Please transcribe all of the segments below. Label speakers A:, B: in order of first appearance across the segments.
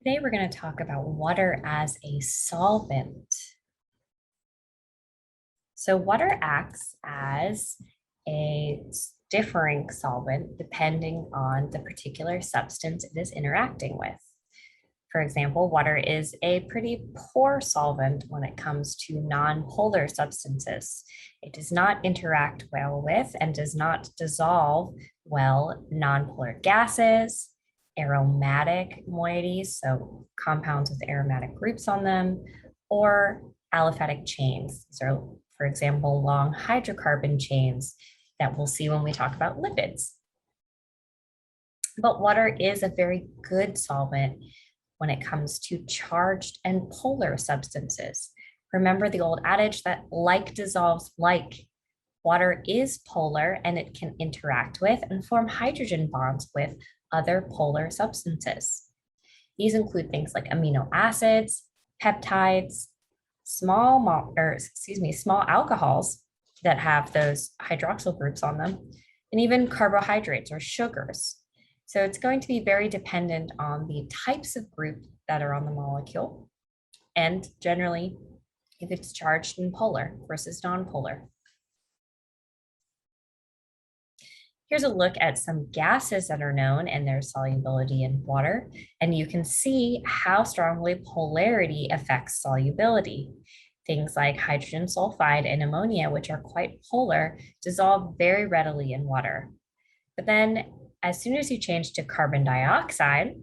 A: Today we're going to talk about water as a solvent. So water acts as a differing solvent depending on the particular substance it is interacting with. For example, water is a pretty poor solvent when it comes to nonpolar substances. It does not interact well with and does not dissolve well nonpolar gases, aromatic moieties, so compounds with aromatic groups on them, or aliphatic chains. These are, for example, long hydrocarbon chains that we'll see when we talk about lipids. But water is a very good solvent when it comes to charged and polar substances. Remember the old adage that like dissolves like. Water is polar and it can interact with and form hydrogen bonds with other polar substances. These include things like amino acids, peptides, small alcohols that have those hydroxyl groups on them, and even carbohydrates or sugars. So it's going to be very dependent on the types of group that are on the molecule, and generally if it's charged and polar versus nonpolar. Here's a look at some gases that are known and their solubility in water, and you can see how strongly polarity affects solubility. Things like hydrogen sulfide and ammonia, which are quite polar, dissolve very readily in water. But then as soon as you change to carbon dioxide,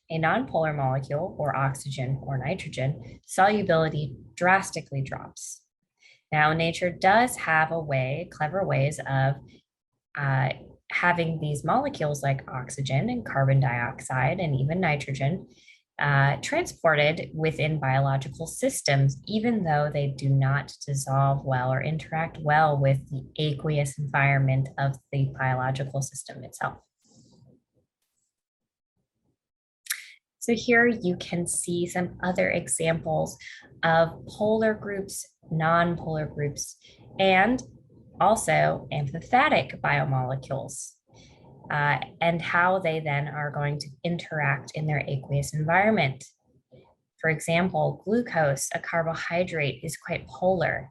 A: a nonpolar molecule, or oxygen or nitrogen, solubility drastically drops. Now, nature does have clever ways of having these molecules like oxygen and carbon dioxide and even nitrogen transported within biological systems, even though they do not dissolve well or interact well with the aqueous environment of the biological system itself. So here you can see some other examples of polar groups, nonpolar groups, and also amphithetic biomolecules, and how they then are going to interact in their aqueous environment. For example, glucose, a carbohydrate, is quite polar.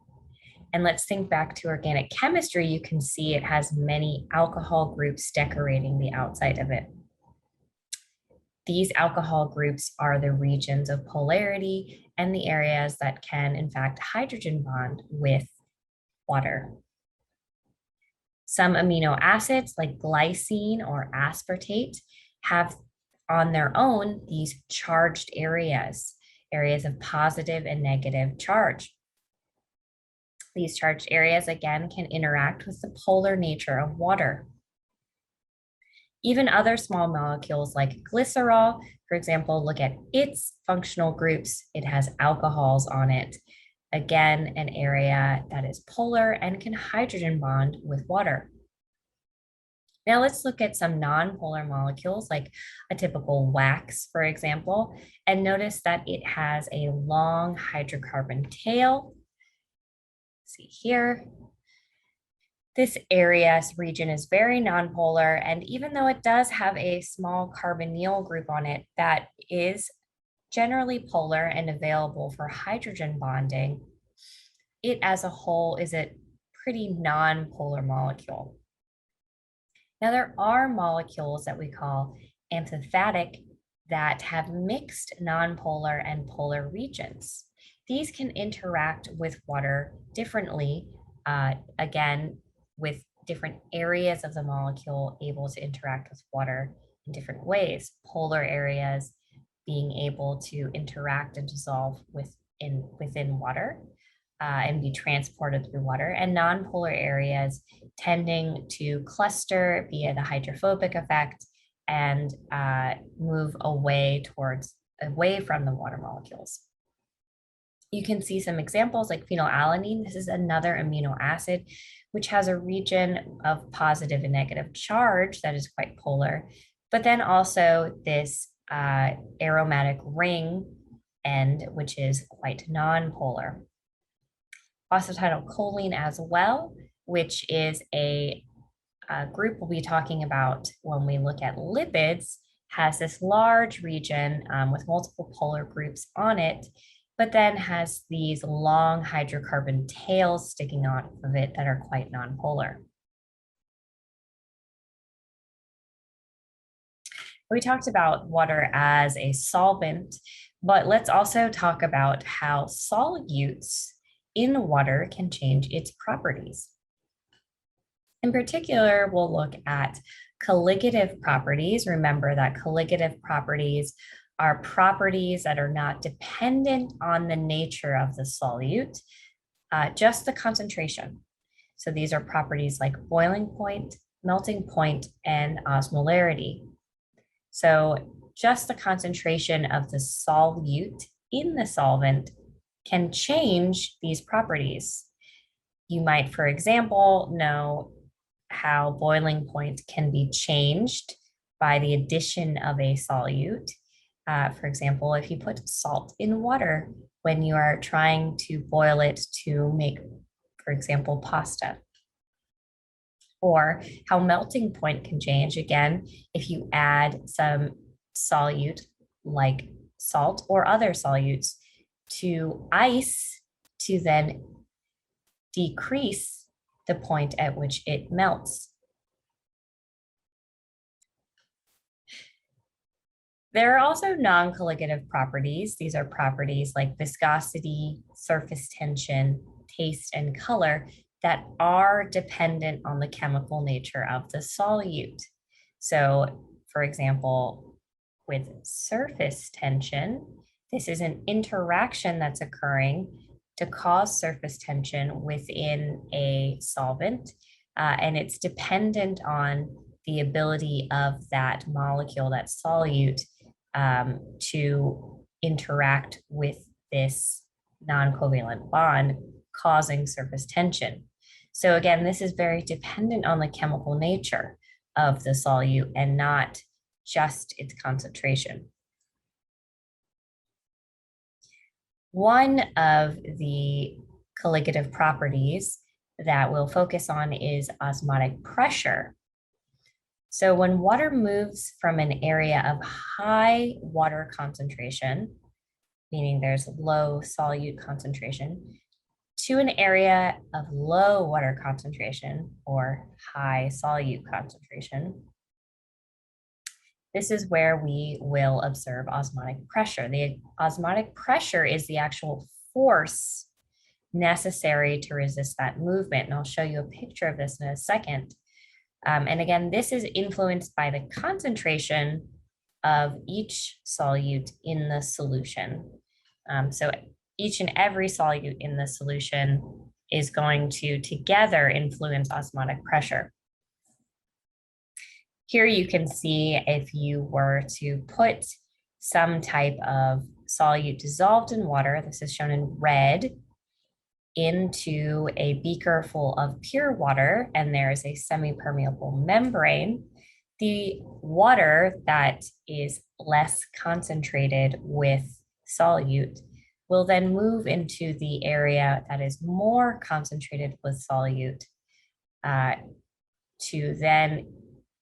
A: And let's think back to organic chemistry. You can see it has many alcohol groups decorating the outside of it. These alcohol groups are the regions of polarity and the areas that can, in fact, hydrogen bond with water. Some amino acids like glycine or aspartate have on their own these charged areas of positive and negative charge. These charged areas again can interact with the polar nature of water. Even other small molecules like glycerol, for example, look at its functional groups. It has alcohols on it. Again, an area that is polar and can hydrogen bond with water. Now let's look at some nonpolar molecules like a typical wax, for example, and notice that it has a long hydrocarbon tail. See here. This region is very nonpolar, and even though it does have a small carbonyl group on it that is generally polar and available for hydrogen bonding, it as a whole is a pretty nonpolar molecule. Now, there are molecules that we call amphithetic that have mixed nonpolar and polar regions. These can interact with water differently, again, with different areas of the molecule able to interact with water in different ways. Polar areas being able to interact and dissolve within water and be transported through water, and nonpolar areas tending to cluster via the hydrophobic effect and move away from the water molecules. You can see some examples like phenylalanine. This is another amino acid which has a region of positive and negative charge that is quite polar, but then also this aromatic ring end, which is quite nonpolar. Phosphatidylcholine as well, which is a group we'll be talking about when we look at lipids, has this large region with multiple polar groups on it, but then has these long hydrocarbon tails sticking off of it that are quite nonpolar. We talked about water as a solvent, but let's also talk about how solutes in water can change its properties. In particular, we'll look at colligative properties. Remember that colligative properties are properties that are not dependent on the nature of the solute, just the concentration. So these are properties like boiling point, melting point, and osmolarity. So just the concentration of the solute in the solvent can change these properties. You might, for example, know how boiling point can be changed by the addition of a solute. For example, if you put salt in water when you are trying to boil it to make, for example, pasta. Or how melting point can change again if you add some solute like salt or other solutes to ice to then decrease the point at which it melts. There are also non-colligative properties. These are properties like viscosity, surface tension, taste, and color that are dependent on the chemical nature of the solute. So, for example, with surface tension, this is an interaction that's occurring to cause surface tension within a solvent, and it's dependent on the ability of that molecule, that solute, to interact with this non-covalent bond, causing surface tension. So again, this is very dependent on the chemical nature of the solute and not just its concentration. One of the colligative properties that we'll focus on is osmotic pressure. So when water moves from an area of high water concentration, meaning there's low solute concentration, to an area of low water concentration or high solute concentration, this is where we will observe osmotic pressure. The osmotic pressure is the actual force necessary to resist that movement. And I'll show you a picture of this in a second. And again, this is influenced by the concentration of each solute in the solution. So each and every solute in the solution is going to together influence osmotic pressure. Here you can see if you were to put some type of solute dissolved in water, this is shown in red, into a beaker full of pure water, and there is a semi-permeable membrane, the water that is less concentrated with solute will then move into the area that is more concentrated with solute to then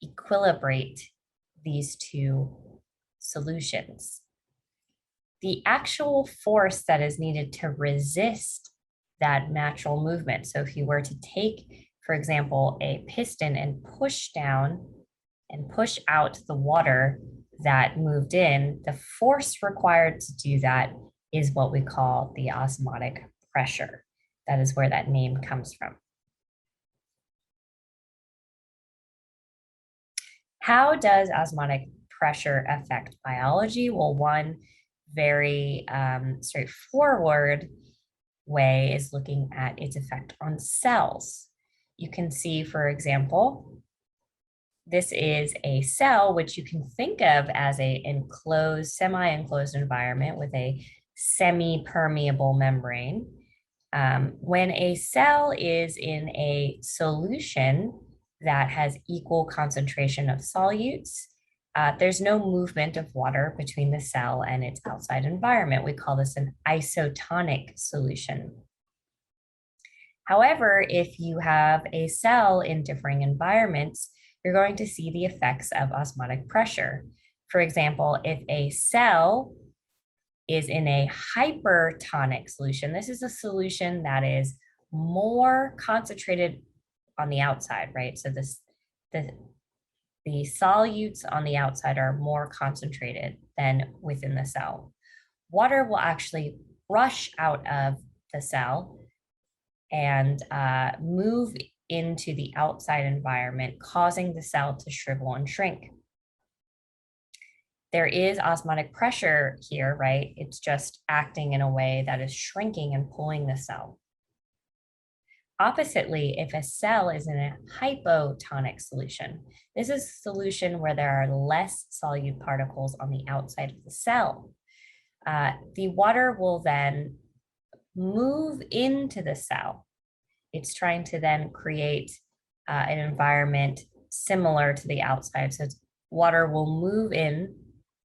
A: equilibrate these two solutions. The actual force that is needed to resist that natural movement. So if you were to take, for example, a piston and push down and push out the water that moved in, the force required to do that is what we call the osmotic pressure. That is where that name comes from. How does osmotic pressure affect biology? Well, one very straightforward way is looking at its effect on cells. You can see, for example, this is a cell, which you can think of as a enclosed, semi-enclosed environment with a semi-permeable membrane. When a cell is in a solution that has equal concentration of solutes, there's no movement of water between the cell and its outside environment. We call this an isotonic solution. However, if you have a cell in differing environments, you're going to see the effects of osmotic pressure. For example, if a cell is in a hypertonic solution, this is a solution that is more concentrated on the outside, right? So the, the solutes on the outside are more concentrated than within the cell. Water will actually rush out of the cell and move into the outside environment, causing the cell to shrivel and shrink. There is osmotic pressure here, right? It's just acting in a way that is shrinking and pulling the cell. Oppositely, if a cell is in a hypotonic solution, this is a solution where there are less solute particles on the outside of the cell. The water will then move into the cell. It's trying to then create an environment similar to the outside. So water will move in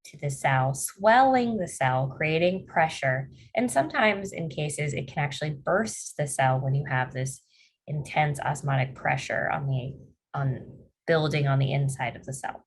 A: to the cell, swelling the cell, creating pressure. And sometimes in cases, it can actually burst the cell when you have this intense osmotic pressure on building on the inside of the cell.